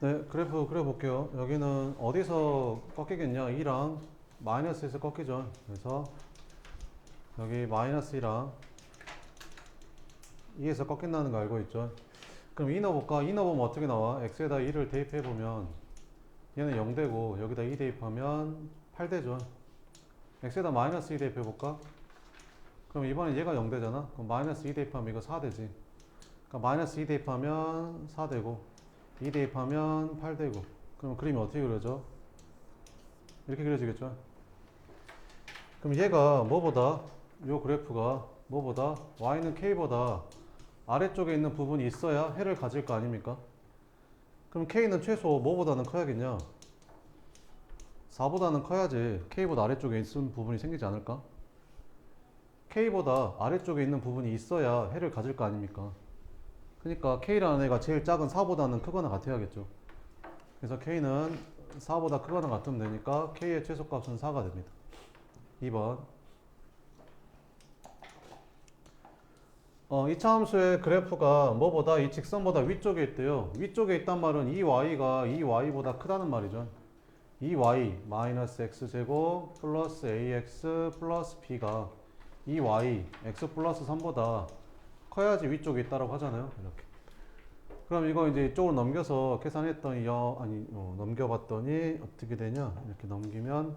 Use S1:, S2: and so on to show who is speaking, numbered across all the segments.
S1: 네, 그래프 그려볼게요. 여기는 어디서 꺾이겠냐? 2랑 마이너스에서 꺾이죠. 그래서 여기 마이너스 2랑 2에서 꺾인다는 거 알고 있죠? 그럼 2 넣어볼까? 2 넣어보면 어떻게 나와? x에다 2를 대입해보면 얘는 0 되고 여기다 2 대입하면 8 되죠. x에다 마이너스 2 대입해볼까? 그럼 이번엔 얘가 0 되잖아? 그럼 마이너스 2 대입하면 이거 4 되지. 그러니까 마이너스 2 대입하면 4 되고 2 대입하면 8 되고 그럼 그림이 어떻게 그려져? 이렇게 그려지겠죠? 그럼 얘가 뭐보다 요 그래프가 뭐보다 y는 k보다 아래쪽에 있는 부분이 있어야 해를 가질 거 아닙니까? 그럼 k는 최소 뭐보다는 커야겠냐? 4보다는 커야지 k보다 아래쪽에 있는 부분이 생기지 않을까? k보다 아래쪽에 있는 부분이 있어야 해를 가질 거 아닙니까? 그러니까 k라는 애가 제일 작은 4보다는 크거나 같아야겠죠. 그래서 k는 4보다 크거나 같으면 되니까 k의 최소값은 4가 됩니다. 2번. 이차함수의 그래프가 뭐보다 이 직선보다 위쪽에 있대요. 위쪽에 있단 말은 이 y가 이 y보다 크다는 말이죠. 이 y 마이너스 x제곱 플러스 ax 플러스 b가 이 y x 플러스 3보다 커야지 위쪽에 있다라고 하잖아요. 이렇게. 그럼 이거 이제 이쪽으로 넘겨서 계산했더니 넘겨봤더니 어떻게 되냐? 이렇게 넘기면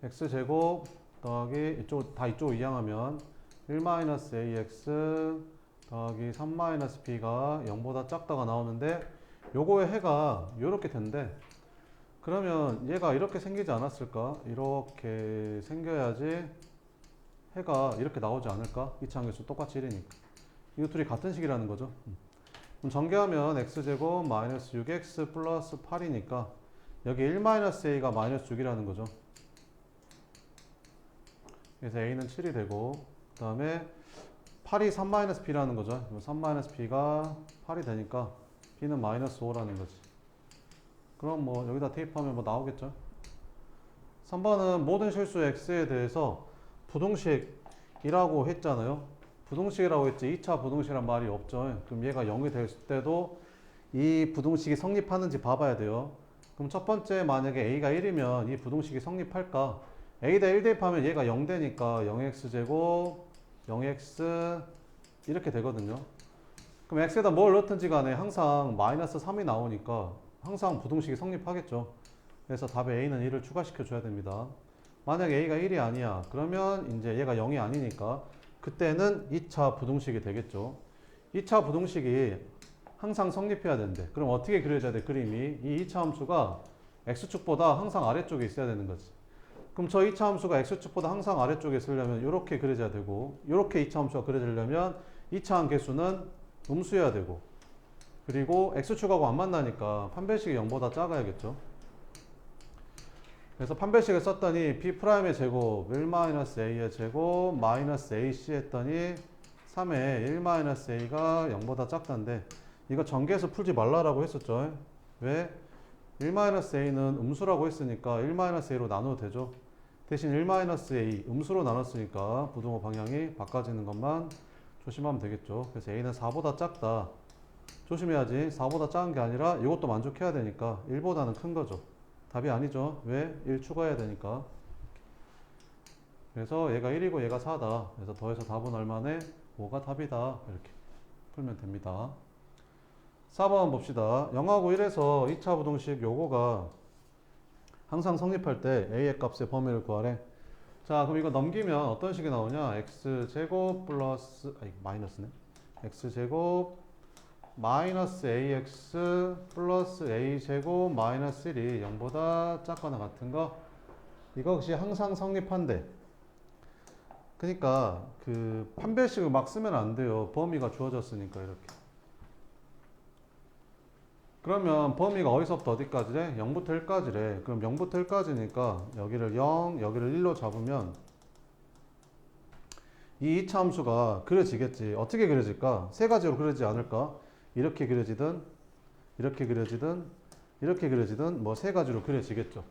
S1: x제곱 더하기 이쪽으로 이항하면 1-ax 더하기 3-b가 0보다 작다가 나오는데 요거의 해가 요렇게 된대. 그러면 얘가 이렇게 생기지 않았을까? 이렇게 생겨야지 해가 이렇게 나오지 않을까? 이차함수 똑같이 1이니까. 이 둘이 같은 식이라는 거죠. 그럼 전개하면 x제곱 마이너스 6x 플러스 8이니까 여기 1-a가 마이너스 6이라는 거죠. 그래서 a는 7이 되고 그 다음에 8이 3-b라는 거죠. 3-b가 8이 되니까 b는 마이너스 5라는 거지. 그럼 뭐 여기다 대입하면 뭐 나오겠죠. 3번은 모든 실수 x에 대해서 부동식이라고 했잖아요. 부동식이라고 했지 2차 부동식이란 말이 없죠. 그럼 얘가 0이 될 때도 이 부동식이 성립하는지 봐봐야 돼요. 그럼 첫 번째 만약에 a가 1이면 이 부동식이 성립할까? a에다 1 대입하면 얘가 0 되니까 0x제곱 0x 이렇게 되거든요. 그럼 x에다 뭘 넣든지 간에 항상 마이너스 3이 나오니까 항상 부동식이 성립하겠죠. 그래서 답에 a는 1을 추가시켜 줘야 됩니다. 만약에 a가 1이 아니야. 그러면 이제 얘가 0이 아니니까 그때는 2차 부동식이 되겠죠. 2차 부동식이 항상 성립해야 되는데 그럼 어떻게 그려져야 돼? 그림이 이 2차 함수가 x축보다 항상 아래쪽에 있어야 되는 거지. 그럼 저 2차 함수가 x축보다 항상 아래쪽에 있으려면 이렇게 그려져야 되고 이렇게 2차 함수가 그려지려면 2차 함계수는 음수여야 되고 그리고 x축하고 안 만나니까 판별식이 0보다 작아야겠죠. 그래서 판별식을 썼더니 b'의 제곱 1-a의 제곱 마이너스 ac 했더니 3에 1-a가 0보다 작다인데 이거 전개해서 풀지 말라라고 했었죠. 왜? 1-a는 음수라고 했으니까 1-a로 나눠도 되죠. 대신 1-a 음수로 나눴으니까 부등호 방향이 바꿔지는 것만 조심하면 되겠죠. 그래서 a는 4보다 작다. 조심해야지. 4보다 작은 게 아니라 이것도 만족해야 되니까 1보다는 큰 거죠. 답이 아니죠. 왜? 1 추가해야 되니까. 그래서 얘가 1이고 얘가 4다. 그래서 더해서 답은 얼마네? 5가 답이다. 이렇게 풀면 됩니다. 4번 봅시다. 0하고 1에서 2차 부동식 요거가 항상 성립할 때 a의 값의 범위를 구하래. 자, 그럼 이거 넘기면 어떤 식이 나오냐? x제곱 플러스 마이너스네. x제곱 마이너스 ax 플러스 a제곱 마이너스 1이 0보다 작거나 같은 거 이것이 항상 성립한대. 그러니까 그 판별식을 막 쓰면 안 돼요. 범위가 주어졌으니까 이렇게. 그러면 범위가 어디서부터 어디까지래? 0부터 1까지래. 그럼 0부터 1까지니까 여기를 0, 여기를 1로 잡으면 이 2차 함수가 그려지겠지. 어떻게 그려질까? 세 가지로 그려지지 않을까? 이렇게 그려지든 이렇게 그려지든 이렇게 그려지든 뭐 세 가지로 그려지겠죠.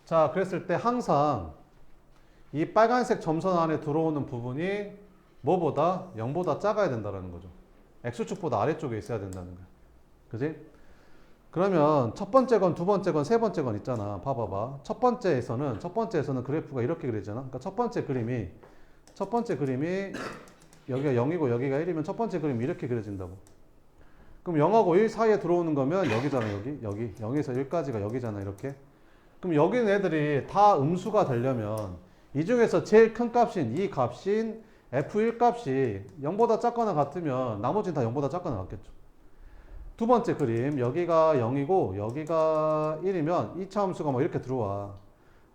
S1: 자, 그랬을 때 항상 이 빨간색 점선 안에 들어오는 부분이 뭐보다 0보다 작아야 된다는 거죠. x축보다 아래쪽에 있어야 된다는 거야. 그지? 그러면 첫 번째 건, 두 번째 건, 세 번째 건 있잖아. 봐봐봐. 첫 번째에서는 그래프가 이렇게 그려지잖아. 그러니까 첫 번째 그림이 여기가 0이고 여기가 1이면 첫 번째 그림이 이렇게 그려진다고. 그럼 0하고 1 사이에 들어오는 거면 여기잖아, 여기. 0에서 1까지가 여기잖아, 이렇게. 그럼 여기 있는 애들이 다 음수가 되려면 이 중에서 제일 큰 값인 이 값인 F1 값이 0보다 작거나 같으면 나머지는 다 0보다 작거나 같겠죠. 두 번째 그림, 여기가 0이고 여기가 1이면 2차 함수가 뭐 이렇게 들어와.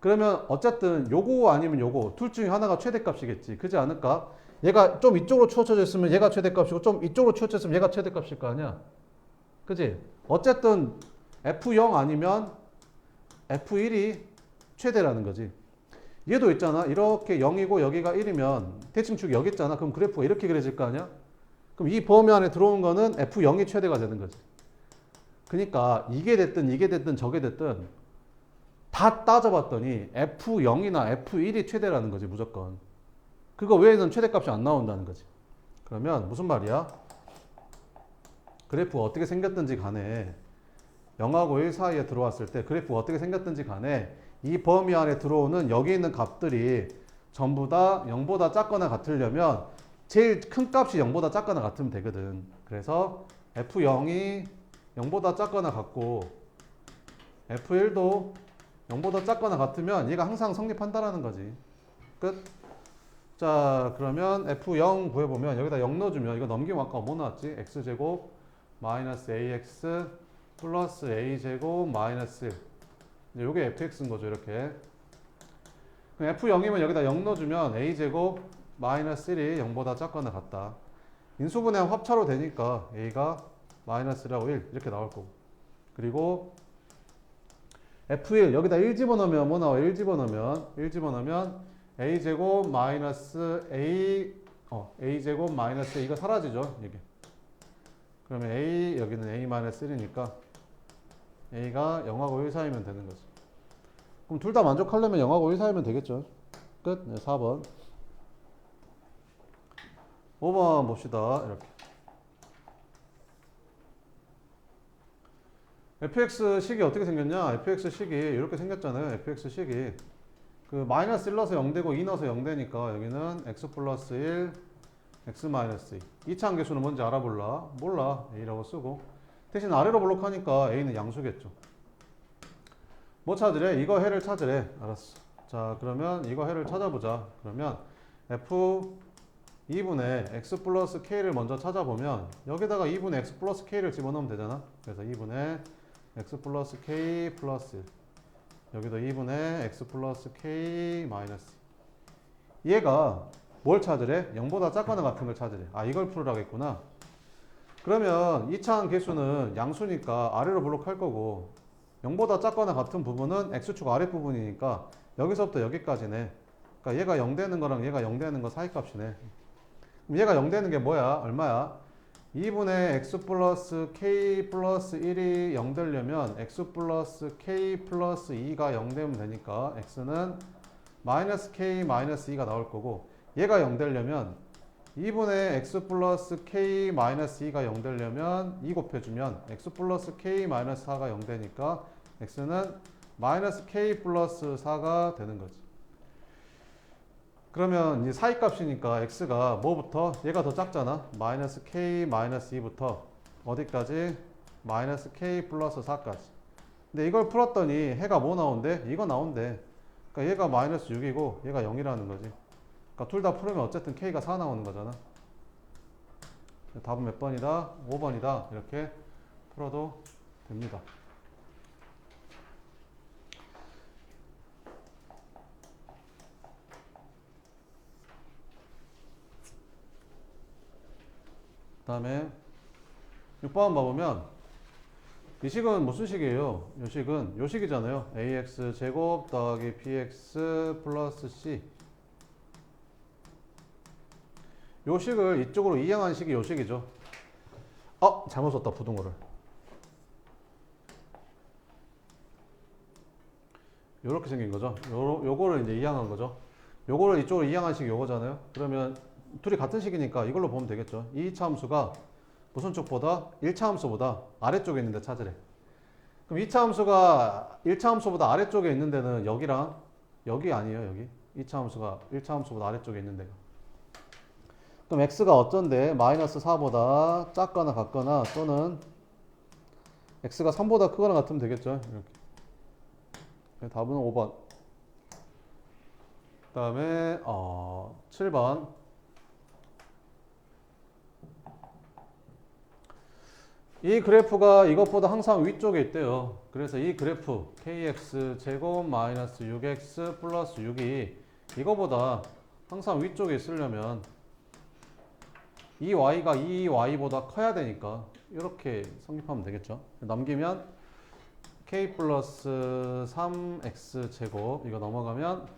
S1: 그러면 어쨌든 요거 아니면 요거 둘 중에 하나가 최대값이겠지. 그지 않을까? 얘가 좀 이쪽으로 치우쳐져 있으면 얘가 최대값이고 좀 이쪽으로 치우쳐져 있으면 얘가 최대값일 거 아니야. 그지? 어쨌든 F0 아니면 F1이 최대라는 거지. 얘도 있잖아. 이렇게 0이고 여기가 1이면 대칭축이 여기 있잖아. 그럼 그래프가 이렇게 그려질 거 아니야? 그럼 이 범위 안에 들어온 거는 F0이 최대가 되는 거지. 그러니까 이게 됐든 저게 됐든 다 따져봤더니 F0이나 F1이 최대라는 거지, 무조건. 그거 외에는 최대값이 안 나온다는 거지. 그러면 무슨 말이야? 그래프가 어떻게 생겼든지 간에 0하고 1 사이에 들어왔을 때 그래프가 어떻게 생겼든지 간에 이 범위 안에 들어오는 여기 있는 값들이 전부 다 0보다 작거나 같으려면 제일 큰 값이 0보다 작거나 같으면 되거든. 그래서 F0이 0보다 작거나 같고 F1도 0보다 작거나 같으면 얘가 항상 성립한다라는 거지. 끝. 자, 그러면 F0 구해보면 여기다 0 넣어주면 이거 넘기면 아까 뭐 나왔지? x제곱 마이너스 ax 플러스 a제곱 마이너스 1. 요게 fx인 거죠, 이렇게. 그럼 F0이면 여기다 0 넣어주면 a제곱 마이너스 1이 0보다 작거나 같다. 인수분해 합차로 되니까 a가 마이너스 1하고 1 이렇게 나올 거고. 그리고 F1 여기다 1 집어넣으면 뭐 나와? 1 집어넣으면 a제곱 마이너스 a제곱 마이너스 이거 사라지죠, 이게. 그러면 a 여기는 a 마이너스 1이니까 a가 0하고 1 사이면 되는 거지. 그럼 둘 다 만족하려면 0하고 1 사이면 되겠죠. 끝. 네, 4번. 5번 봅시다. 이렇게. fx식이 어떻게 생겼냐? fx식이 이렇게 생겼잖아요. fx식이. 그 마이너스 1 넣어서 0 되고 2 넣어서 0 되니까 여기는 x 플러스 1, x 마이너스 2. 2차 함계수는 뭔지 알아볼라? 몰라. a라고 쓰고. 대신 아래로 블록하니까 a는 양수겠죠. 뭐 찾으래? 이거 해를 찾으래. 알았어. 자, 그러면 이거 해를 찾아보자. 그러면 f 2분의 x 플러스 k를 먼저 찾아보면 여기다가 2분의 x 플러스 k를 집어넣으면 되잖아. 그래서 2분의 x 플러스 k 플러스 1. 여기도 2분의 x 플러스 k 마이너스. 얘가 뭘 찾으래? 0보다 작거나 같은 걸 찾으래. 아, 이걸 풀으라고 했구나. 그러면 2차항 계수는 양수니까 아래로 블록할 거고 0보다 작거나 같은 부분은 x축 아랫부분이니까 여기서부터 여기까지네. 그러니까 얘가 0 되는 거랑 얘가 0 되는 거 사이값이네. 그럼 얘가 0 되는 게 뭐야? 얼마야? 2분의 x 플러스 k 플러스 1이 0 되려면 x 플러스 k 플러스 2가 0 되면 되니까 x는 마이너스 k 마이너스 2가 나올 거고 얘가 0 되려면 2분의 x 플러스 k 마이너스 2가 0 되려면 2 곱해주면 x 플러스 k 마이너스 4가 0 되니까 x는 마이너스 k 플러스 4가 되는 거지. 그러면 이제 사이값이니까 x가 뭐부터? 얘가 더 작잖아. 마이너스 k 마이너스 2부터 어디까지? 마이너스 k 플러스 4까지. 근데 이걸 풀었더니 해가 뭐 나온대? 이거 나온대. 그러니까 얘가 마이너스 6이고 얘가 0이라는 거지. 그러니까 둘 다 풀으면 어쨌든 k가 4 나오는 거잖아. 답은 몇 번이다? 5번이다. 이렇게 풀어도 됩니다. 그 다음에 6번 봐보면 이 식은 무슨 식이에요? 이 식은 요 식이잖아요. ax 제곱 더하기 bx 플러스 c. 요 식을 이쪽으로 이항한 식이 요 식이죠. 잘못 썼다, 부등호를. 요렇게 생긴 거죠. 요거를 이제 이항한 거죠. 요거를 이쪽으로 이항한 식이 요거잖아요. 그러면 둘이 같은 식이니까 이걸로 보면 되겠죠. 2차 함수가 무슨 쪽보다 1차 함수보다 아래쪽에 있는데 찾으래. 그럼 2차 함수가 1차 함수보다 아래쪽에 있는 데는 여기랑 여기 아니에요, 여기. 2차 함수가 1차 함수보다 아래쪽에 있는 데가. 그럼 x가 어쩐데 마이너스 4보다 작거나 같거나 또는 x가 3보다 크거나 같으면 되겠죠. 이렇게. 답은 5번. 그 다음에 7번. 이 그래프가 이것보다 항상 위쪽에 있대요. 그래서 이 그래프 kx 제곱 마이너스 6x 플러스 6이 이거보다 항상 위쪽에 있으려면 이 y가 이 y보다 커야 되니까 이렇게 성립하면 되겠죠. 넘기면 k 플러스 3x 제곱 이거 넘어가면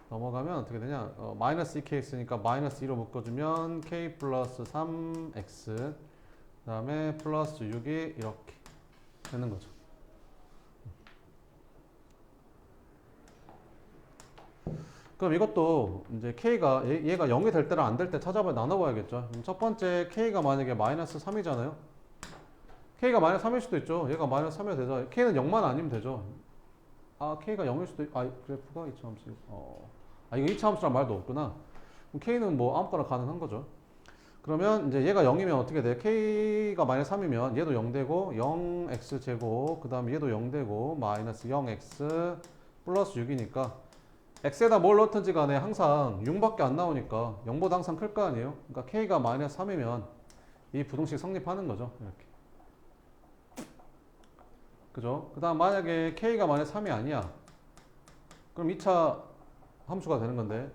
S1: 어떻게 되냐, 마이너스 2kx니까 마이너스 2로 묶어주면 k 플러스 3x 그 다음에 플러스 6이 이렇게 되는 거죠. 그럼 이것도 이제 k가 얘가 0이 될 때랑 안 될 때 찾아봐야 나눠봐야겠죠. 그럼 첫 번째 k가 만약에 마이너스 3이잖아요. k가 마이너스 3일 수도 있죠. 얘가 마이너스 3이 되죠. k는 0만 아니면 되죠. k가 0일 수도 있. 그래프가 2차 함수. 이거 2차 함수란 말도 없구나. 그럼 k는 뭐 아무거나 가능한 거죠. 그러면 이제 얘가 0이면 어떻게 돼? k가 마이너스 3이면 얘도 0 되고 0x 제곱 그 다음에 얘도 0 되고 마이너스 0x 플러스 6이니까 x에다 뭘 넣든지 간에 항상 6밖에 안 나오니까 0보다 항상 클 거 아니에요? 그러니까 k가 마이너스 3이면 이 부등식 성립하는 거죠. 이렇게. 그죠? 그 다음 만약에 k가 마이너스 3이 아니야. 그럼 2차 함수가 되는 건데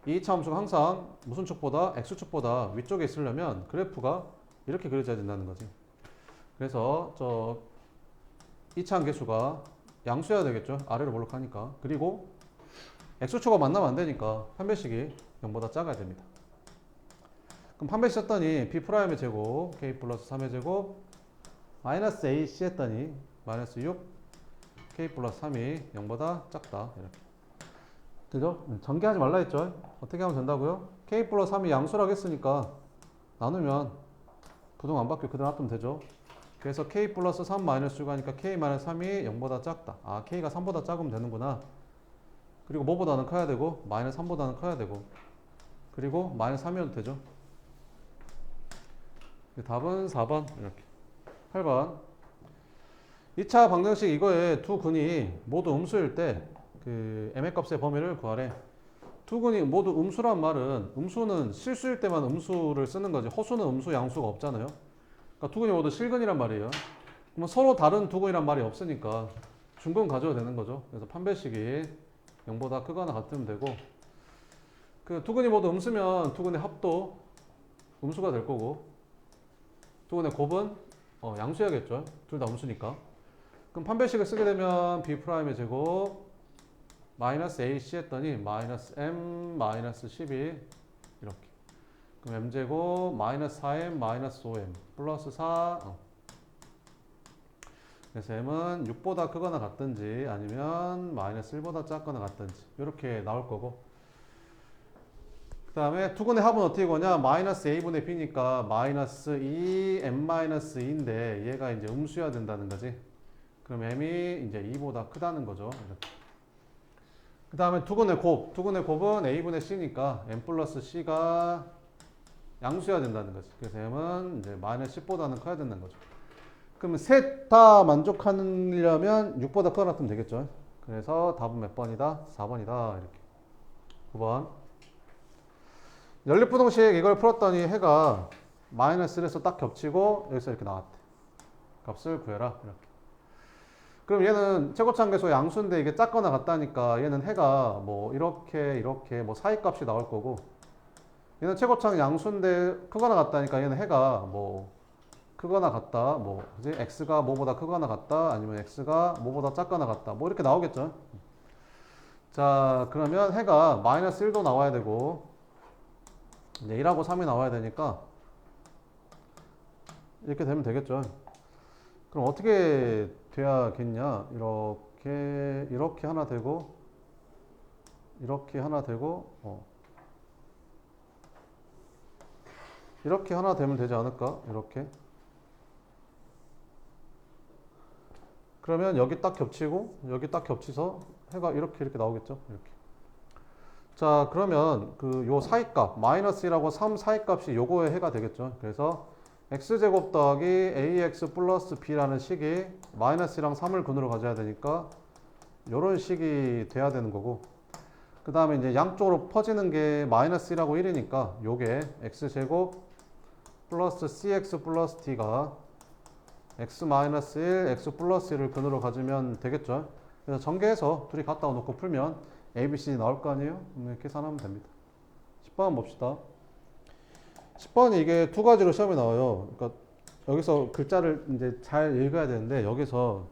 S1: 이 2차 함수가 항상 무슨 축보다 x축보다 위쪽에 있으려면 그래프가 이렇게 그려져야 된다는 거지. 그래서 저 2차 함계수가 양수여야 되겠죠. 아래로 볼록하니까. 그리고 x축과 만나면 안 되니까 판별식이 0보다 작아야 됩니다. 그럼 판별식 했더니 b'의 제곱 k 플러스 3의 제곱 마이너스 ac 했더니 마이너스 6 k 플러스 3이 0보다 작다. 이렇게. 그죠? 전개하지 말라 했죠? 어떻게 하면 된다고요? k 플러스 3이 양수라고 했으니까 나누면 부등 안 바뀌고 그대로 놔두면 되죠. 그래서 k 플러스 3 마이너스 6 하니까 k 마이너스 3이 0보다 작다. k가 3보다 작으면 되는구나. 그리고 뭐보다는 커야 되고 마이너스 3보다는 커야 되고 그리고 마이너스 3이어도 되죠. 답은 4번 이렇게. 8번 2차 방정식 이거에 두 근이 모두 음수일 때 그 m의 값의 범위를 구하래. 두 근이 모두 음수란 말은 음수는 실수일 때만 음수를 쓰는 거지 허수는 음수 양수가 없잖아요. 그러니까 두 근이 모두 실근이란 말이에요. 그러면 서로 다른 두 근이란 말이 없으니까 중근 가져야 되는 거죠. 그래서 판별식이 0보다 크거나 같으면 되고 그 두 근이 모두 음수면 두 근의 합도 음수가 될 거고 두 근의 곱은 양수여야겠죠. 둘 다 음수니까. 그럼 판별식을 쓰게 되면 b'의 제곱 마이너스 ac 했더니 마이너스 m 마이너스 12 이렇게. 그럼 m제곱 마이너스 4m 마이너스 5m 플러스 4 그래서 m은 6보다 크거나 같든지 아니면 마이너스 1보다 작거나 같든지 이렇게 나올 거고 그 다음에 두근의 합은 어떻게 구하냐 마이너스 a분의 b니까 마이너스 2m 마이너스 2인데 얘가 이제 음수여야 된다는 거지. 그럼 m이 이제 2보다 크다는 거죠. 이렇게. 그 다음에 두근의 곱은 a분의 c니까 m 플러스 c가 양수여야 된다는 거지. 그래서 m은 이제 마이너스 10보다는 커야 된다는 거죠. 그러면 셋 다 만족하려면 6보다 크거나 같으면 되겠죠. 그래서 답은 몇 번이다? 4번이다. 이렇게. 9번. 연립부등식 이걸 풀었더니 해가 마이너스 1에서 딱 겹치고 여기서 이렇게 나왔대. 값을 구해라. 이렇게. 그럼 얘는 최고차함계수 양수인데 이게 작거나 같다니까 얘는 해가 뭐 이렇게 뭐 사이값이 나올 거고 얘는 최고차는 양수인데 크거나 같다니까 얘는 해가 뭐 크거나 같다 뭐 그지? x가 뭐보다 크거나 같다 아니면 x가 뭐보다 작거나 같다 뭐 이렇게 나오겠죠. 자 그러면 해가 마이너스 1도 나와야 되고 이제 1하고 3이 나와야 되니까 이렇게 되면 되겠죠. 그럼 어떻게 돼야겠냐? 이렇게 하나 되고 이렇게 하나 되고 이렇게 하나 되면 되지 않을까? 이렇게 그러면 여기 딱 겹치고 여기 딱 겹치서 해가 이렇게 나오겠죠. 이렇게. 자, 그러면 그 요 사이값 마이너스 1하고 3 사이값이 요거의 해가 되겠죠. 그래서 x제곱 더하기 ax 플러스 b라는 식이 마이너스 1랑 3을 근으로 가져야 되니까 요런 식이 돼야 되는 거고, 그 다음에 이제 양쪽으로 퍼지는 게 마이너스 1하고 1이니까 요게 x제곱 플러스 cx 플러스 t가 x 마이너스 1, x 플러스 1을 근으로 가지면 되겠죠. 그래서 전개해서 둘이 갖다 놓고 풀면 a, b, c 나올 거 아니에요? 계산하면 됩니다. 10번 봅시다. 10번이 이게 두 가지로 시험에 나와요. 그러니까 여기서 글자를 이제 잘 읽어야 되는데, 여기서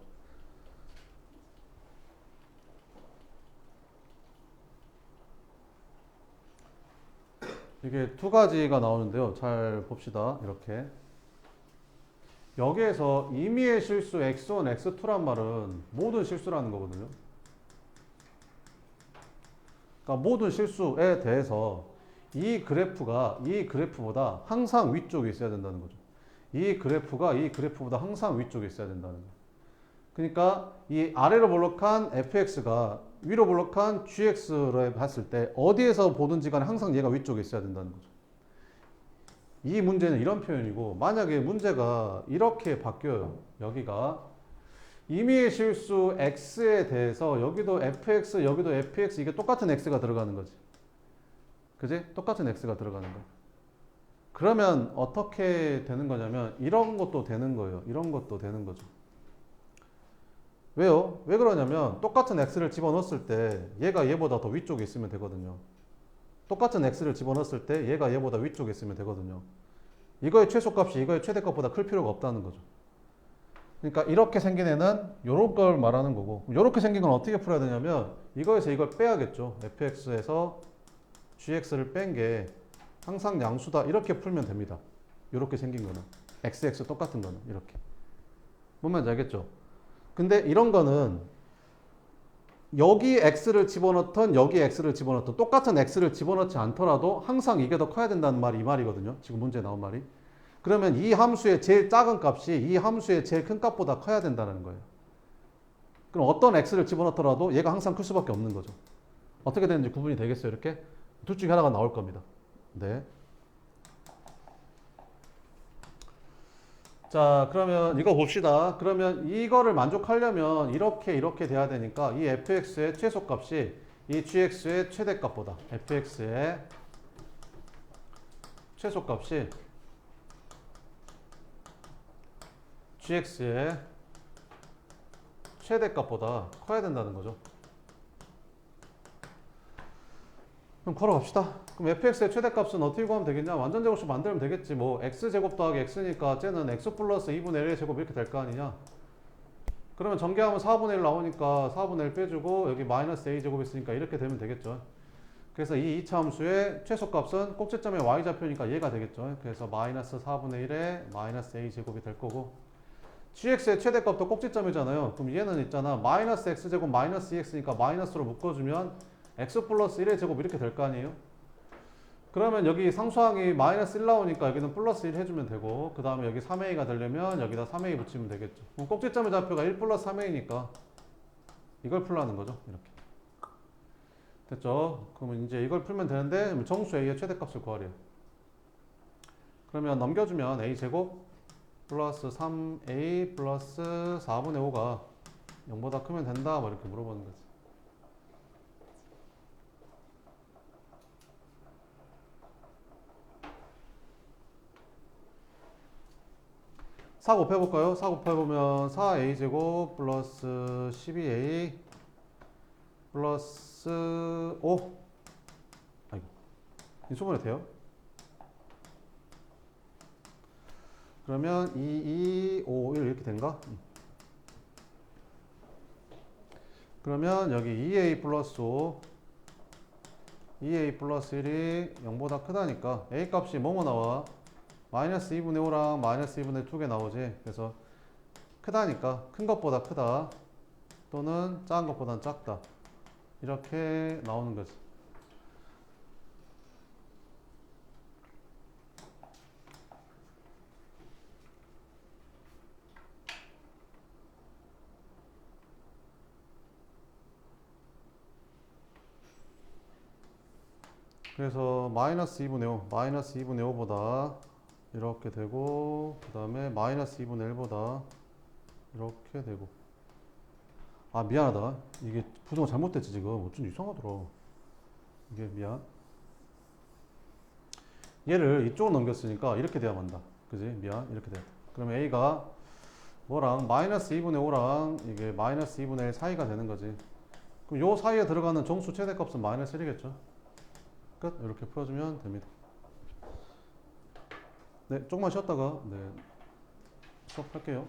S1: 이게 두 가지가 나오는데요. 잘 봅시다. 이렇게. 여기에서 임의의 실수 x1, x2란 말은 모든 실수라는 거거든요. 그러니까 모든 실수에 대해서 이 그래프가 이 그래프보다 항상 위쪽에 있어야 된다는 거죠. 이 그래프가 이 그래프보다 항상 위쪽에 있어야 된다는 거예요. 그러니까 이 아래로 볼록한 fx가 위로 볼록한 gx로 봤을 때 어디에서 보든지 간에 항상 얘가 위쪽에 있어야 된다는 거죠. 이 문제는 이런 표현이고, 만약에 문제가 이렇게 바뀌어요. 여기가 임의의 실수 x에 대해서 여기도 fx, 여기도 fx, 이게 똑같은 x가 들어가는 거지. 그지? 똑같은 x가 들어가는 거야. 그러면 어떻게 되는 거냐면 이런 것도 되는 거예요. 이런 것도 되는 거죠. 왜요? 왜 그러냐면 똑같은 x를 집어넣었을 때 얘가 얘보다 더 위쪽에 있으면 되거든요. 똑같은 x를 집어넣었을 때 얘가 얘보다 위쪽에 있으면 되거든요. 이거의 최소값이 이거의 최대값보다 클 필요가 없다는 거죠. 그러니까 이렇게 생긴 애는 요런 걸 말하는 거고, 요렇게 생긴 건 어떻게 풀어야 되냐면 이거에서 이걸 빼야겠죠. fx에서 gx를 뺀 게 항상 양수다, 이렇게 풀면 됩니다. 요렇게 생긴 거는 x 똑같은 거는 이렇게. 뭔 말인지 알겠죠? 근데 이런 거는 여기 x를 집어넣던 여기 x를 집어넣던 똑같은 x를 집어넣지 않더라도 항상 이게 더 커야 된다는 말이 이 말이거든요. 지금 문제에 나온 말이. 그러면 이 함수의 제일 작은 값이 이 함수의 제일 큰 값보다 커야 된다는 거예요. 그럼 어떤 x를 집어넣더라도 얘가 항상 클 수밖에 없는 거죠. 어떻게 되는지 구분이 되겠어요? 이렇게 둘 중에 하나가 나올 겁니다. 네. 자, 그러면 이거 봅시다. 그러면 이거를 만족하려면 이렇게 돼야 되니까 이 fx의 최소값이 이 gx의 최대값보다, fx의 최소값이 gx의 최대값보다 커야 된다는 거죠. 그럼 걸어갑시다. 그럼 fx의 최대값은 어떻게 구하면 되겠냐? 완전 제곱식 만들면 되겠지. 뭐 x제곱 더하기 x니까 쟤는 x 플러스 2분의 1의 제곱 이렇게 될 거 아니냐? 그러면 전개하면 4분의 1 나오니까 4분의 1 빼주고 여기 마이너스 a제곱 있으니까 이렇게 되면 되겠죠. 그래서 이 2차 함수의 최소값은 꼭지점의 y좌표니까 얘가 되겠죠. 그래서 마이너스 4분의 1에 마이너스 a제곱이 될 거고, gx의 최대값도 꼭지점이잖아요. 그럼 얘는 있잖아. 마이너스 x제곱 마이너스 2x니까 마이너스로 묶어주면 x 플러스 1의 제곱 이렇게 될 거 아니에요? 그러면 여기 상수항이 마이너스 1 나오니까 여기는 플러스 1 해주면 되고, 그 다음에 여기 3a가 되려면 여기다 3a 붙이면 되겠죠. 그럼 꼭지점의 좌표가 1 플러스 3a니까 이걸 풀라는 거죠. 이렇게. 됐죠? 그러면 이제 이걸 풀면 되는데 정수 a의 최대값을 구하래요. 그러면 넘겨주면 a제곱 플러스 3a 플러스 4분의 5가 0보다 크면 된다, 뭐 이렇게 물어보는 거지. 사 곱해볼까요? 사 곱해보면 4a제곱 플러스 12a 플러스 5. 아이고, 인수분해 돼요? 그러면 2, 2, 5, 1 이렇게 된가? 그러면 여기 2a 플러스 5, 2a 플러스 1이 0보다 크다니까 a 값이 뭐뭐 나와? 마이너스 2분의 5랑 마이너스 2분의 2개 나오지. 그래서 크다니까 큰 것보다 크다 또는 작은 것보다 작다, 이렇게 나오는 거지. 그래서 마이너스 2분의 5, 마이너스 2분의 5보다 이렇게 되고, 그 다음에 마이너스 2분의 1보다 이렇게 되고. 아, 미안하다. 이게 부정가 잘못됐지, 지금. 어쩐지 이상하더라. 이게 미안. 얘를 이쪽으로 넘겼으니까 이렇게 돼야 만다. 그지? 미안. 이렇게 돼. 그러면 A가 뭐랑 마이너스 2분의 5랑 이게 마이너스 2분의 1 사이가 되는 거지. 그럼 요 사이에 들어가는 정수 최대값은 마이너스 1이겠죠? 끝. 이렇게 풀어주면 됩니다. 네, 조금만 쉬었다가 네, 수업할게요.